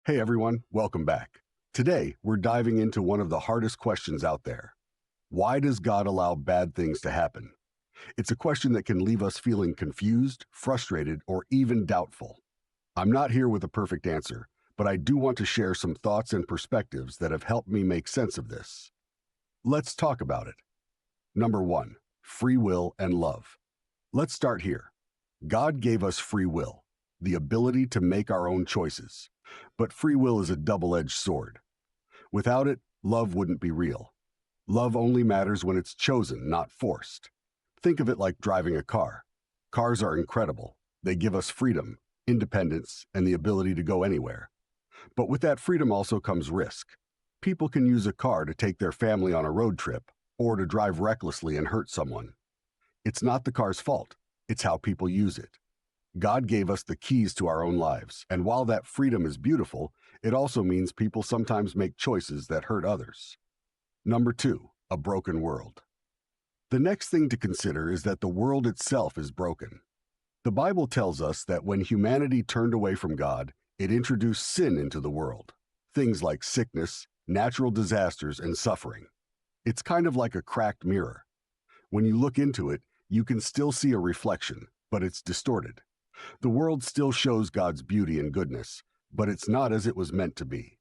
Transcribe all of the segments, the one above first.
Hey everyone, welcome back. Today, we're diving into one of the hardest questions out there. Why does God allow bad things to happen? It's a question that can leave us feeling confused, frustrated, or even doubtful. I'm not here with a perfect answer, but I do want to share some thoughts and perspectives that have helped me make sense of this. Let's talk about it. Number one, free will and love. Let's start here. God gave us free will, the ability to make our own choices. But free will is a double-edged sword. Without it, love wouldn't be real. Love only matters when it's chosen, not forced. Think of it like driving a car. Cars are incredible. They give us freedom, independence, and the ability to go anywhere. But with that freedom also comes risk. People can use a car to take their family on a road trip or to drive recklessly and hurt someone. It's not the car's fault. It's how people use it. God gave us the keys to our own lives, and while that freedom is beautiful, it also means people sometimes make choices that hurt others. Number two, a broken world. The next thing to consider is that the world itself is broken. The Bible tells us that when humanity turned away from God, it introduced sin into the world. Things like sickness, natural disasters, and suffering. It's kind of like a cracked mirror. When you look into it, you can still see a reflection, but it's distorted. The world still shows God's beauty and goodness, but it's not as it was meant to be.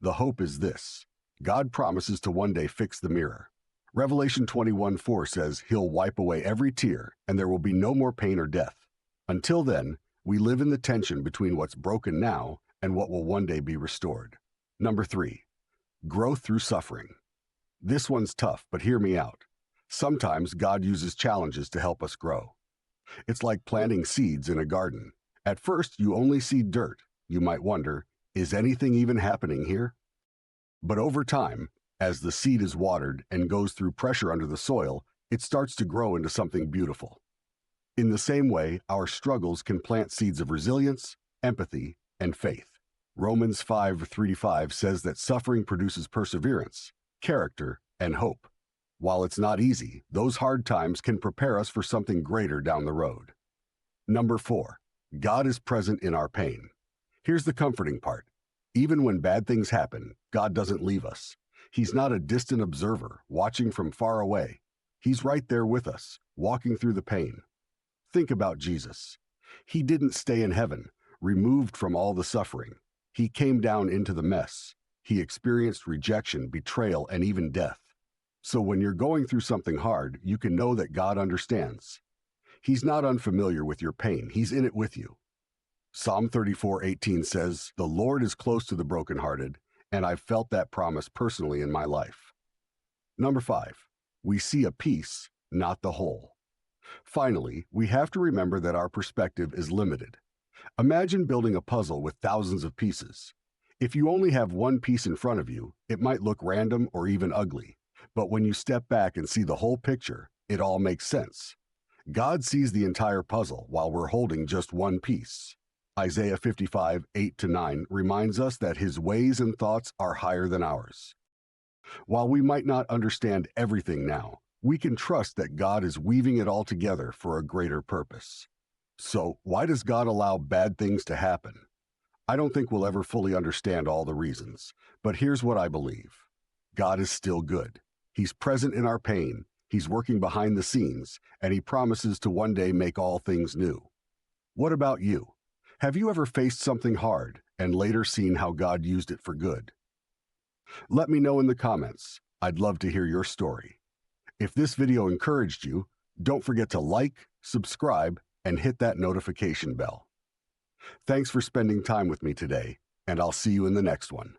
The hope is this: God promises to one day fix the mirror. Revelation 21:4 says He'll wipe away every tear, and there will be no more pain or death. Until then, we live in the tension between what's broken now and what will one day be restored. Number three, growth through suffering. This one's tough, but hear me out. Sometimes God uses challenges to help us grow. It's like planting seeds in a garden. At first, you only see dirt. You might wonder, is anything even happening here? But over time, as the seed is watered and goes through pressure under the soil, it starts to grow into something beautiful. In the same way, our struggles can plant seeds of resilience, empathy, and faith. Romans 5:3-5 says that suffering produces perseverance, character, and hope. While it's not easy, those hard times can prepare us for something greater down the road. Number four, God is present in our pain. Here's the comforting part. Even when bad things happen, God doesn't leave us. He's not a distant observer, watching from far away. He's right there with us, walking through the pain. Think about Jesus. He didn't stay in heaven, removed from all the suffering. He came down into the mess. He experienced rejection, betrayal, and even death. So when you're going through something hard, you can know that God understands. He's not unfamiliar with your pain. He's in it with you. Psalm 34:18 says, "The Lord is close to the brokenhearted," and I've felt that promise personally in my life. Number five, we see a piece, not the whole. Finally, we have to remember that our perspective is limited. Imagine building a puzzle with thousands of pieces. If you only have one piece in front of you, it might look random or even ugly. But when you step back and see the whole picture, it all makes sense. God sees the entire puzzle while we're holding just one piece. Isaiah 55:8-9 reminds us that His ways and thoughts are higher than ours. While we might not understand everything now, we can trust that God is weaving it all together for a greater purpose. So, why does God allow bad things to happen? I don't think we'll ever fully understand all the reasons, but here's what I believe. God is still good. He's present in our pain, He's working behind the scenes, and He promises to one day make all things new. What about you? Have you ever faced something hard and later seen how God used it for good? Let me know in the comments. I'd love to hear your story. If this video encouraged you, don't forget to like, subscribe, and hit that notification bell. Thanks for spending time with me today, and I'll see you in the next one.